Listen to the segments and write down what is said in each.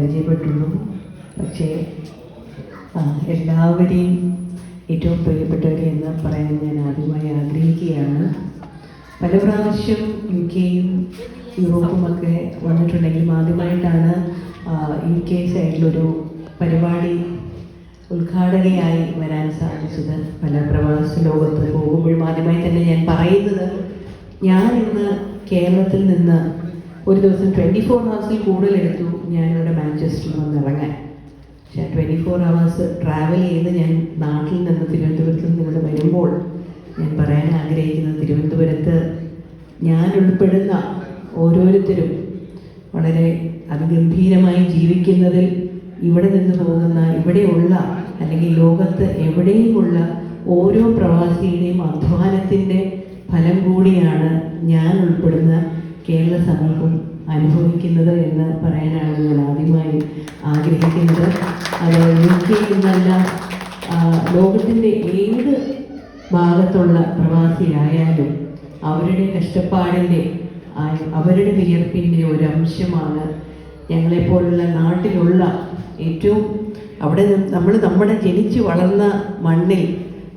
പരിചയപ്പെട്ടുള്ളൂ. പക്ഷേ എല്ലാവരെയും ഏറ്റവും പ്രിയപ്പെട്ടവരെ എന്ന് പറയാൻ ഞാൻ ആദ്യമായി ആഗ്രഹിക്കുകയാണ്. പല പ്രാവശ്യം UK-യും യൂറോപ്പുമൊക്കെ വന്നിട്ടുണ്ടെങ്കിലും ആദ്യമായിട്ടാണ് UK സൈഡിലൊരു പരിപാടി ഉദ്ഘാടകയായി വരാൻ സാധിച്ചത്. പല പ്രവാസ ലോകത്ത് പോകുമ്പോഴും ആദ്യമായി തന്നെ ഞാൻ പറയുന്നത്, ഞാൻ ഇന്ന് കേരളത്തിൽ നിന്ന് ഒരു ദിവസം 24 hours കൂടുതലെടുത്തു ഞാനിവിടെ മാഞ്ചസ്റ്ററിൽ വന്ന് ഇറങ്ങാൻ. പക്ഷേ 24 hours ട്രാവൽ ചെയ്ത് ഞാൻ നാട്ടിൽ നിന്ന് തിരുവനന്തപുരത്ത് നിന്ന് ഇവിടെ വരുമ്പോൾ ഞാൻ പറയാൻ ആഗ്രഹിക്കുന്നത്, തിരുവനന്തപുരത്ത് ഞാൻ ഉൾപ്പെടുന്ന ഓരോരുത്തരും വളരെ അതിഗംഭീരമായി ജീവിക്കുന്നതിൽ ഇവിടെ നിന്ന് പോകുന്ന, ഇവിടെയുള്ള അല്ലെങ്കിൽ ലോകത്ത് എവിടെയുമുള്ള ഓരോ പ്രവാസിയുടെയും അധ്വാനത്തിൻ്റെ ഫലം കൂടിയാണ് ഞാൻ ഉൾപ്പെടുന്ന കേരള സമൂഹം അനുഭവിക്കുന്നത് എന്ന് പറയാനാണ് ഞാൻ ആദ്യമായി ആഗ്രഹിക്കുന്നത്. അത് UK എന്നല്ല, ലോകത്തിൻ്റെ ഏത് ഭാഗത്തുള്ള പ്രവാസിയായാലും അവരുടെ കഷ്ടപ്പാടിൻ്റെ, അവരുടെ വിയർപ്പിൻ്റെ ഒരു അംശമാണ് ഞങ്ങളെപ്പോലുള്ള നാട്ടിലുള്ള ഏറ്റവും അവിടെ നമ്മുടെ ജനിച്ചു വളർന്ന മണ്ണിൽ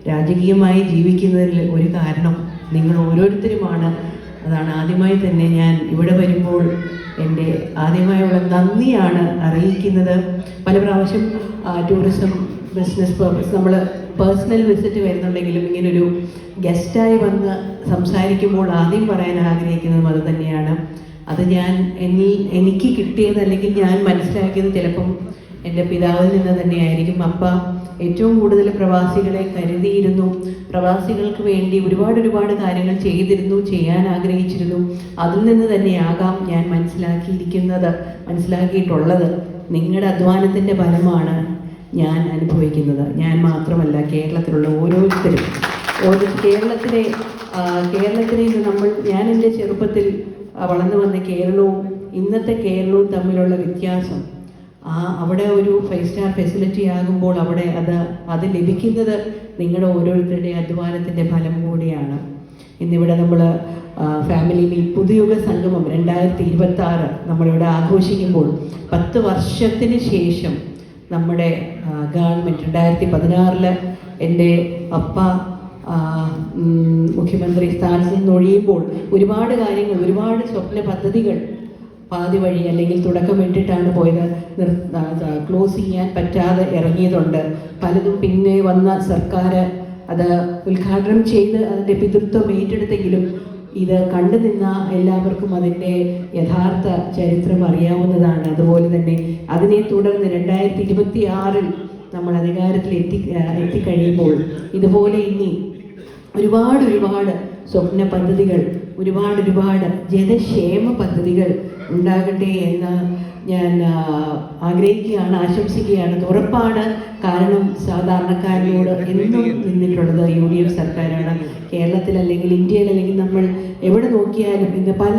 രാജകീയമായി ജീവിക്കുന്നതിൽ ഒരു കാരണം നിങ്ങൾ ഓരോരുത്തരുമാണ്. അതാണ് ആദ്യമായി തന്നെ ഞാൻ ഇവിടെ വരുമ്പോൾ എൻ്റെ ആദ്യമായുള്ള നന്ദിയാണ് അറിയിക്കുന്നത്. പല പ്രാവശ്യം ടൂറിസം ബിസിനസ് പർപ്പസ് നമ്മൾ പേഴ്സണൽ വിസിറ്റ് വരുന്നുണ്ടെങ്കിലും ഇങ്ങനൊരു ഗസ്റ്റായി വന്ന് സംസാരിക്കുമ്പോൾ ആദ്യം പറയാൻ ആഗ്രഹിക്കുന്നതും അത് തന്നെയാണ്. അത് എനിക്ക് കിട്ടിയത് അല്ലെങ്കിൽ ഞാൻ മനസ്സിലാക്കിയത് ചിലപ്പം എൻ്റെ പിതാവിൽ നിന്ന് തന്നെയായിരിക്കും. അപ്പ ഏറ്റവും കൂടുതൽ പ്രവാസികളെ കരുതിയിരുന്നു, പ്രവാസികൾക്ക് വേണ്ടി ഒരുപാട് കാര്യങ്ങൾ ചെയ്തിരുന്നു, ചെയ്യാൻ ആഗ്രഹിച്ചിരുന്നു. അതിൽ നിന്ന് തന്നെയാകാം ഞാൻ മനസ്സിലാക്കിയിട്ടുള്ളത് നിങ്ങളുടെ അധ്വാനത്തിൻ്റെ ഫലമാണ് ഞാൻ അനുഭവിക്കുന്നത്. ഞാൻ മാത്രമല്ല, കേരളത്തിലുള്ള ഓരോരുത്തരും. കേരളത്തിലെ ഞാൻ എൻ്റെ ചെറുപ്പത്തിൽ വളർന്നു വന്ന കേരളവും ഇന്നത്തെ കേരളവും തമ്മിലുള്ള വ്യത്യാസം, അവിടെ ഒരു 5 സ്റ്റാർ ഫെസിലിറ്റി ആകുമ്പോൾ അവിടെ അത് ലഭിക്കുന്നത് നിങ്ങളുടെ ഓരോരുത്തരുടെ അധ്വാനത്തിൻ്റെ ഫലം കൂടിയാണ്. ഇന്നിവിടെ നമ്മൾ ഫാമിലി മീറ്റ് പുതുയുഗ സംഗമം 2026 നമ്മളിവിടെ ആഘോഷിക്കുമ്പോൾ 10 വർഷത്തിന് ശേഷം നമ്മുടെ ഗവൺമെൻറ് 2016 എൻ്റെ അപ്പ മുഖ്യമന്ത്രി സ്ഥാനത്ത് നിന്ന് ഒഴിയുമ്പോൾ ഒരുപാട് കാര്യങ്ങൾ, ഒരുപാട് സ്വപ്ന പദ്ധതികൾ പാതി വഴി അല്ലെങ്കിൽ തുടക്കം ഇട്ടിട്ടാണ് പോയത്. ക്ലോസ് ചെയ്യാൻ പറ്റാതെ ഇറങ്ങിയതുണ്ട്. പലതും പിന്നെ വന്ന സർക്കാർ അത് ഉദ്ഘാടനം ചെയ്ത് അതിൻ്റെ പിതൃത്വം ഏറ്റെടുത്തെങ്കിലും ഇത് കണ്ടു നിന്ന എല്ലാവർക്കും അതിൻ്റെ യഥാർത്ഥ ചരിത്രം അറിയാവുന്നതാണ്. അതുപോലെ തന്നെ അതിനെ തുടർന്ന് 2026 നമ്മൾ അധികാരത്തിൽ എത്തിക്കഴിയുമ്പോൾ ഇതുപോലെ ഇനി ഒരുപാട് സ്വപ്ന പദ്ധതികൾ, ഒരുപാട് ജനക്ഷേമ പദ്ധതികൾ ഉണ്ടാകട്ടെ എന്ന് ഞാൻ ആഗ്രഹിക്കുകയാണ്, ആശംസിക്കുകയാണ്. ഇത് ഉറപ്പാണ്. കാരണം സാധാരണക്കാരനോട് എന്നും നിന്നിട്ടുള്ളത് UDF സർക്കാരാണ്. കേരളത്തിൽ അല്ലെങ്കിൽ ഇന്ത്യയിൽ അല്ലെങ്കിൽ നമ്മൾ എവിടെ നോക്കിയാലും ഇന്ന് പല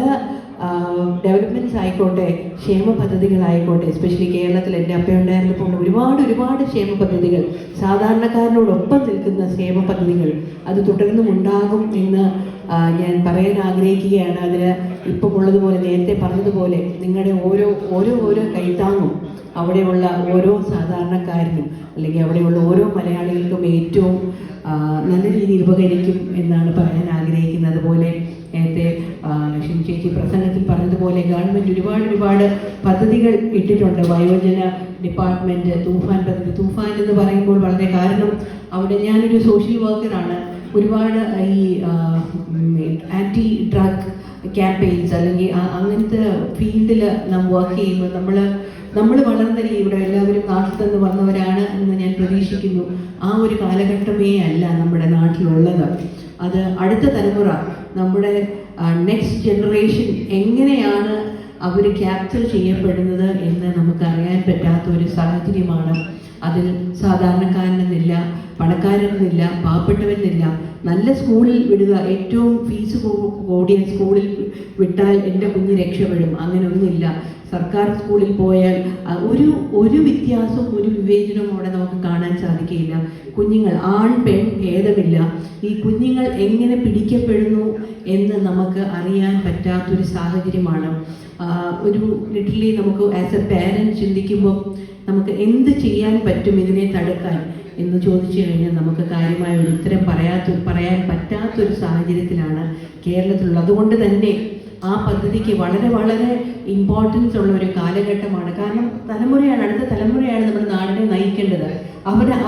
ഡെവലപ്മെൻറ്റ്സ് ആയിക്കോട്ടെ, ക്ഷേമ പദ്ധതികളായിക്കോട്ടെ, എസ്പെഷ്യലി കേരളത്തിൽ എൻ്റെ അപ്പയുണ്ടായിരുന്നപ്പോൾ ഒരുപാട് ക്ഷേമ പദ്ധതികൾ, സാധാരണക്കാരനോടൊപ്പം നിൽക്കുന്ന ക്ഷേമ പദ്ധതികൾ അത് തുടർന്നും ഉണ്ടാകും എന്ന് ഞാൻ പറയാൻ ആഗ്രഹിക്കുകയാണ്. അതിന് ഇപ്പം ഉള്ളതുപോലെ, നേരത്തെ പറഞ്ഞതുപോലെ നിങ്ങളുടെ ഓരോ കൈത്താങ്ങും അവിടെയുള്ള ഓരോ സാധാരണക്കാരനും അല്ലെങ്കിൽ അവിടെയുള്ള ഓരോ മലയാളികൾക്കും ഏറ്റവും നല്ല രീതിയിൽ ഉപകരിക്കും എന്നാണ് പറയാൻ ആഗ്രഹിക്കുന്നത്. അതുപോലെ നേരത്തെ ലക്ഷ്മി ചേച്ചി പ്രസംഗത്തിൽ പറഞ്ഞതുപോലെ ഗവൺമെൻറ് ഒരുപാട് പദ്ധതികൾ ഇട്ടിട്ടുണ്ട്. വയോജന ഡിപ്പാർട്ട്മെൻറ്റ് തൂഫാൻ പദ്ധതി. തൂഫാൻ എന്ന് പറയുമ്പോൾ വളരെ, കാരണം അവിടെ ഞാനൊരു സോഷ്യൽ വർക്കറാണ്. ഒരുപാട് ഈ ആൻറ്റി ഡ്രഗ് ക്യാമ്പയിൻസ് അല്ലെങ്കിൽ അങ്ങനത്തെ ഫീൽഡിൽ നാം വർക്ക് ചെയ്യുമ്പോൾ നമ്മൾ വളർന്ന ഇവിടെ എല്ലാവരും നാട്ടിൽ നിന്ന് വന്നവരാണ് എന്ന് ഞാൻ പ്രതീക്ഷിക്കുന്നു. ആ ഒരു കാലഘട്ടമേ അല്ല നമ്മുടെ നാട്ടിലുള്ളത്. അത് അടുത്ത തലമുറ, നമ്മുടെ നെക്സ്റ്റ് ജനറേഷൻ എങ്ങനെയാണ് അവർ ക്യാപ്ചർ ചെയ്യപ്പെടുന്നത് എന്ന് നമുക്ക് അറിയാൻ പറ്റാത്ത ഒരു സാഹചര്യമാണ്. അതിൽ സാധാരണക്കാരനെന്നില്ല, പണക്കാരനെന്നില്ല, പാവപ്പെട്ടവനെന്നില്ല. നല്ല സ്കൂളിൽ വിടുക, ഏറ്റവും ഫീസ് കൂടിയ സ്കൂളിൽ വിട്ടാൽ എൻ്റെ കുഞ്ഞ് രക്ഷപ്പെടും, അങ്ങനെയൊന്നുമില്ല. സർക്കാർ സ്കൂളിൽ പോയാൽ ഒരു വ്യത്യാസവും ഒരു വിവേചനവും അവിടെ നമുക്ക് കാണാൻ സാധിക്കില്ല. കുഞ്ഞുങ്ങൾ ആൺ പെൺ ഭേദമില്ല. ഈ കുഞ്ഞുങ്ങൾ എങ്ങനെ പിടിക്കപ്പെടുന്നു എന്ന് നമുക്ക് അറിയാൻ പറ്റാത്തൊരു സാഹചര്യമാണ്. ഒരു ലിറ്ററലി നമുക്ക് ആസ് എ പാരൻറ്റ് ചിന്തിക്കുമ്പോൾ നമുക്ക് എന്ത് ചെയ്യാൻ പറ്റും ഇതിനെ തടുക്കാൻ എന്ന് ചോദിച്ചു കഴിഞ്ഞാൽ നമുക്ക് കാര്യമായ ഒരു ഉത്തരം പറയാൻ പറ്റാത്തൊരു സാഹചര്യത്തിലാണ് കേരളത്തിലുള്ളത്. അതുകൊണ്ട് തന്നെ ആ പദ്ധതിക്ക് വളരെ വളരെ ഇമ്പോർട്ടൻസ് ഉള്ള ഒരു കാലഘട്ടമാണ്. കാരണം അടുത്ത തലമുറയാണ് നമ്മുടെ നാടിനെ നയിക്കേണ്ടത്.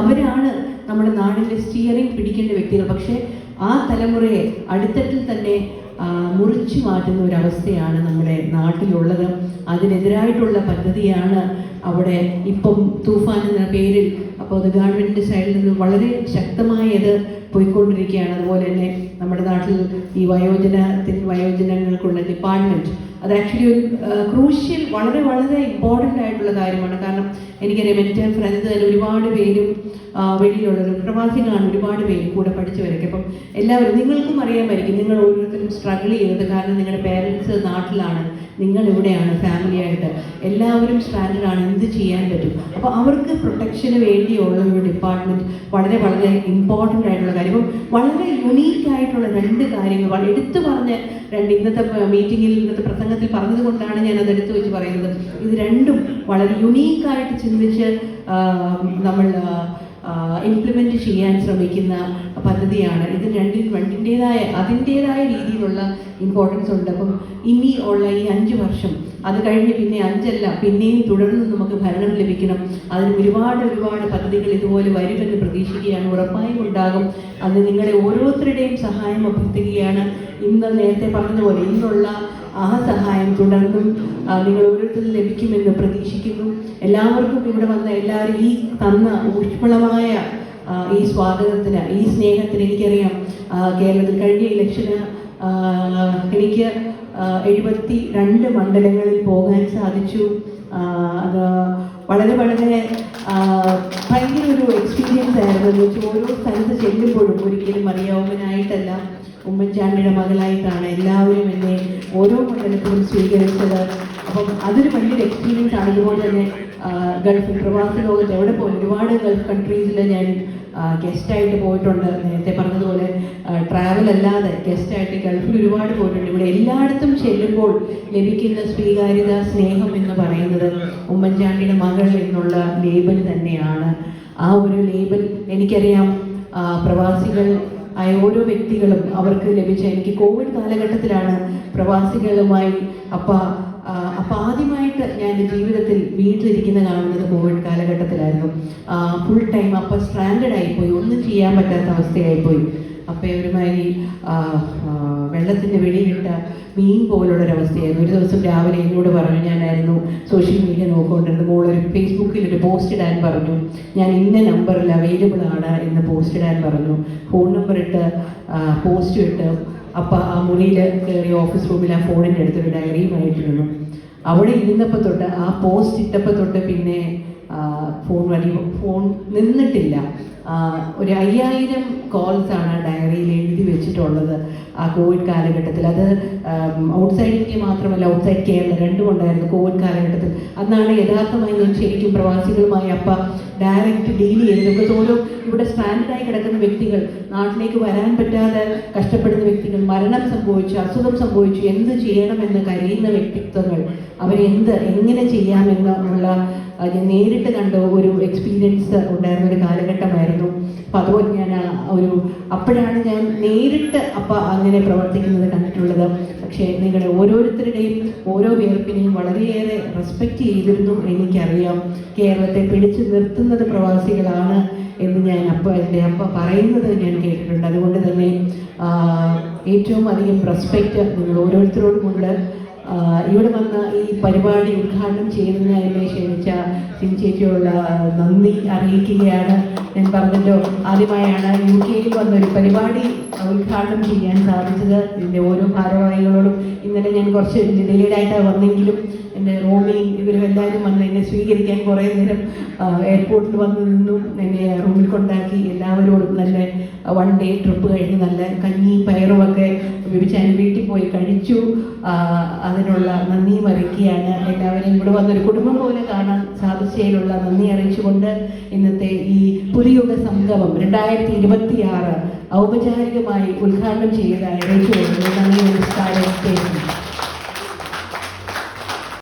അവരാണ് നമ്മുടെ നാടിൻ്റെ സ്റ്റിയറിംഗ് പിടിക്കേണ്ട വ്യക്തികൾ. പക്ഷേ ആ തലമുറയെ അടിത്തട്ടിൽ തന്നെ മുറിച്ചു മാറ്റുന്ന ഒരവസ്ഥയാണ് നമ്മുടെ നാട്ടിലുള്ളത്. അതിനെതിരായിട്ടുള്ള പദ്ധതിയാണ് അവിടെ ഇപ്പം തൂഫാൻ എന്ന പേരിൽ അപ്പോൾ അത് ഗവൺമെൻറ്റിൻ്റെ സൈഡിൽ നിന്ന് വളരെ ശക്തമായി അത് പോയിക്കൊണ്ടിരിക്കുകയാണ്. അതുപോലെ തന്നെ നമ്മുടെ നാട്ടിൽ ഈ വയോജനങ്ങൾക്കുള്ള ഡിപ്പാർട്ട്മെൻറ്റ് അത് ആക്ച്വലി ഒരു ക്രൂഷ്യൽ വളരെ വളരെ ഇമ്പോർട്ടൻ്റ് ആയിട്ടുള്ള കാര്യമാണ്. കാരണം എനിക്കറിയാം എൻ്റെ ഫ്രണ്ട്സ് തന്നെ ഒരുപാട് പേരും വെളിയിലുള്ളൊരു പ്രവാസികളാണ് ഒരുപാട് പേര് കൂടെ പഠിച്ചവരൊക്കെ. അപ്പം എല്ലാവരും നിങ്ങൾക്കും അറിയാമായിരിക്കും, നിങ്ങൾ ഓരോരുത്തരും സ്ട്രഗിൾ ചെയ്യുന്നത്. കാരണം നിങ്ങളുടെ പേരൻസ് നാട്ടിലാണ്, നിങ്ങൾ ഇവിടെയാണ് ഫാമിലിയായിട്ട്, എല്ലാവരും സ്ട്രാൻഡേർഡാണ്, എന്ത് ചെയ്യാൻ പറ്റും. അപ്പോൾ അവർക്ക് പ്രൊട്ടക്ഷന് വേണ്ടിയുള്ള ഒരു ഡിപ്പാർട്ട്മെൻറ്റ് വളരെ വളരെ ഇമ്പോർട്ടൻ്റ് ആയിട്ടുള്ള കാര്യം. അപ്പം വളരെ യുണീക്കായിട്ടുള്ള രണ്ട് കാര്യങ്ങൾ എടുത്തു പറഞ്ഞ ഇന്നത്തെ മീറ്റിങ്ങിൽ ഇന്നത്തെ പ്രസംഗത്തിൽ പറഞ്ഞത് കൊണ്ടാണ് ഞാൻ അത് എടുത്തു വെച്ച് പറയുന്നത്. ഇത് രണ്ടും വളരെ യുണീക്കായിട്ട് ചിന്തിച്ച് നമ്മൾ ഇംപ്ലിമെൻറ്റ് ചെയ്യാൻ ശ്രമിക്കുന്ന പദ്ധതിയാണ്. ഇത് അതിൻ്റേതായ രീതിയിലുള്ള ഇമ്പോർട്ടൻസ് ഉണ്ട്. അപ്പം ഇനി ഉള്ള ഈ 5 വർഷം അത് കഴിഞ്ഞ് പിന്നെ 5 അല്ല പിന്നെയും തുടർന്ന് നമുക്ക് ഭരണം ലഭിക്കണം. അതിന് ഒരുപാട് പദ്ധതികൾ ഇതുപോലെ വരുമെന്ന് പ്രതീക്ഷിക്കുകയാണ്. ഉറപ്പായും ഉണ്ടാകും. അത് നിങ്ങളുടെ ഓരോരുത്തരുടെയും സഹായം അഭ്യർത്ഥിക്കുകയാണ്. ഇന്ന് നേരത്തെ പറഞ്ഞതുപോലെ ഇന്നുള്ള ആ സഹായം തുടർന്നും നിങ്ങൾ ഓരോരുത്തരും ലഭിക്കുമെന്ന് പ്രതീക്ഷിക്കുന്നു. എല്ലാവർക്കും ഇവിടെ വന്ന എല്ലാവരും ഈ തന്ന ഊഷ്മളമായ ഈ സ്വാഗതത്തിന്, ഈ സ്നേഹത്തിന്, എനിക്കറിയാം കേരളത്തിൽ കഴിഞ്ഞ ഇലക്ഷന് എനിക്ക് 72 മണ്ഡലങ്ങളിൽ പോകാൻ സാധിച്ചു. അത് വളരെ വളരെ ഭയങ്കര ഒരു എക്സ്പീരിയൻസ് ആയിരുന്നു. എന്ന് വെച്ചാൽ ഓരോ സ്ഥലത്ത് ചെല്ലുമ്പോഴും ഒരിക്കലും അറിയാവുന്നതിനായിട്ടല്ല, ഉമ്മൻചാണ്ടിയുടെ മകളായിട്ടാണ് എല്ലാവരും എന്നെ ഓരോ മണ്ഡലത്തിലും സ്വീകരിച്ചത്. അപ്പം അതൊരു വലിയൊരു എക്സ്പീരിയൻസ് ആണ്. അതുപോലെ തന്നെ ഗൾഫിൽ പ്രവാസി ലോകത്ത് എവിടെ പോലും ഒരുപാട് ഗൾഫ് കൺട്രീസിൽ ഞാൻ ഗസ്റ്റായിട്ട് പോയിട്ടുണ്ട്. നേരത്തെ പറഞ്ഞതുപോലെ ട്രാവൽ അല്ലാതെ ഗസ്റ്റായിട്ട് ഗൾഫിൽ ഒരുപാട് പോയിട്ടുണ്ട്. ഇവിടെ എല്ലായിടത്തും ചെല്ലുമ്പോൾ ലഭിക്കുന്ന സ്വീകാര്യത, സ്നേഹം എന്ന് പറയുന്നത് ഉമ്മൻചാണ്ടിയുടെ മകൾ എന്നുള്ള ലേബൽ തന്നെയാണ്. ആ ഒരു ലേബൽ എനിക്കറിയാം പ്രവാസികൾ ആയ ഓരോ വ്യക്തികളും അവർക്ക് ലഭിച്ച, എനിക്ക് കോവിഡ് കാലഘട്ടത്തിലാണ് പ്രവാസികളുമായി അപ്പോൾ ആദ്യമായിട്ട് ഞാൻ ജീവിതത്തിൽ വീട്ടിലിരിക്കുന്ന കാണുന്നത് കോവിഡ് കാലഘട്ടത്തിലായിരുന്നു. ഫുൾ ടൈം അപ്പോൾ സ്ട്രാൻഡേർഡ് ആയിപ്പോയി, ഒന്നും ചെയ്യാൻ പറ്റാത്ത അവസ്ഥയായിപ്പോയി. അപ്പോൾ ഒരുമാതിരി വെള്ളത്തിൻ്റെ വെളിയിലിട്ട മീൻ പോലുള്ളൊരവസ്ഥയായിരുന്നു. ഒരു ദിവസം രാവിലെ എന്നോട് പറഞ്ഞു, ഞാനായിരുന്നു സോഷ്യൽ മീഡിയ നോക്കിക്കൊണ്ടിരുന്നത്, മോളൊരു ഫേസ്ബുക്കിൽ ഒരു പോസ്റ്റ് ഇടാൻ പറഞ്ഞു. ഞാൻ ഇന്ന നമ്പറിൽ അവൈലബിൾ ആണ് എന്ന് പോസ്റ്റ് ഇടാൻ പറഞ്ഞു. ഫോൺ നമ്പർ ഇട്ട് പോസ്റ്റ് ഇട്ട് അപ്പം ആ മുറിയിൽ കയറി ഓഫീസ് റൂമിൽ ആ ഫോണിൻ്റെ അടുത്തൊരു ഡയറിയുമായിട്ടിരുന്നു. അവിടെ ഇരുന്നപ്പോൾ തൊട്ട് ആ പോസ്റ്റ് ഇട്ടപ്പോൾ തൊട്ട് പിന്നെ ഫോൺ നിന്നിട്ടില്ല. ഒരു 5000 കോൾസാണ് ഡയറിയിൽ എഴുതി വെച്ചിട്ടുള്ളത് ആ കോവിഡ് കാലഘട്ടത്തിൽ. അത് ഔട്ട്സൈഡ് ഇന്ത്യ മാത്രമല്ല, ഔട്ട്സൈഡ് കേരള രണ്ടും ഉണ്ടായിരുന്നു കോവിഡ് കാലഘട്ടത്തിൽ. അന്നാണ് യഥാർത്ഥമായി ഞാൻ ശരിക്കും പ്രവാസികളുമായി ഡയറക്റ്റ് ഡീൽ ചെയ്തത്. നമുക്ക് ഓരോ ഇവിടെ സ്ട്രാൻഡായി കിടക്കുന്ന വ്യക്തികൾ, നാട്ടിലേക്ക് വരാൻ പറ്റാതെ കഷ്ടപ്പെടുന്ന വ്യക്തികൾ, മരണം സംഭവിച്ചു, അസുഖം സംഭവിച്ചു, എന്ത് ചെയ്യണമെന്ന് കരയുന്ന വ്യക്തിത്വങ്ങൾ, എങ്ങനെ ചെയ്യാമെന്നുള്ള ഞാൻ നേരിട്ട് കണ്ട ഒരു എക്സ്പീരിയൻസ് ഉണ്ടായിരുന്ന ഒരു കാലഘട്ടമായിരുന്നു. അപ്പം അതുപോലെ ഞാൻ അപ്പോഴാണ് ഞാൻ നേരിട്ട് അങ്ങനെ പ്രവർത്തിക്കുന്നത് കണ്ടിട്ടുള്ളത്. പക്ഷേ നിങ്ങളുടെ ഓരോരുത്തരുടെയും ഓരോ വേർപ്പിനെയും വളരെയേറെ റെസ്പെക്റ്റ് ചെയ്തിരുന്നു. എനിക്കറിയാം കേരളത്തെ പിടിച്ചു നിർത്തുന്നത് പ്രവാസികളാണ് എന്ന് ഞാൻ എൻ്റെ പറയുന്നത് ഞാൻ കേട്ടിട്ടുണ്ട്. അതുകൊണ്ട് തന്നെ ഏറ്റവും അധികം റെസ്പെക്റ്റ് നിങ്ങൾ ഓരോരുത്തരോടുമുണ്ട്. ഇവിടെ വന്ന ഈ പരിപാടി ഉദ്ഘാടനം ചെയ്യുന്നതിന് എന്നെ ക്ഷണിച്ച ചേച്ചിയോടുള്ള നന്ദി അറിയിക്കുകയാണ്. ഞാൻ പറഞ്ഞല്ലോ, ആദ്യമായാണ് UK വന്നൊരു പരിപാടി ഉദ്ഘാടനം ചെയ്യാൻ സാധിച്ചത്. ഇതിൻ്റെ ഓരോ ഭാരവാഹികളോടും ഇന്നലെ ഞാൻ കുറച്ച് ഡിലേഡായിട്ടാണ് വന്നെങ്കിലും എൻ്റെ റൂമിൽ ഇവരും എല്ലാവരും വന്ന് എന്നെ സ്വീകരിക്കാൻ കുറേ നേരം എയർപോർട്ടിൽ വന്ന് നിന്നും എന്നെ റൂമിൽ കൊണ്ടാക്കി. എല്ലാവരോടും നല്ല 1 ഡേ ട്രിപ്പ് കഴിഞ്ഞ് നല്ല കഞ്ഞി പയറുമൊക്കെ വിളിച്ചാൽ വീട്ടിൽ പോയി കഴിച്ചു. അതിനുള്ള നന്ദിയും അറിയിക്കുകയാണ്. എല്ലാവരെയും ഇവിടെ വന്നൊരു കുടുംബം പോലെ കാണാൻ സാധിച്ചതിലുള്ള നന്ദി അറിയിച്ചുകൊണ്ട് ഇന്നത്തെ ഈ പുതുയുഗ സംഗമം 2026 ഔപചാരികമായി ഉദ്ഘാടനം ചെയ്തതായി അറിയിച്ചുകൊണ്ട് നന്ദി നമസ്കാരം.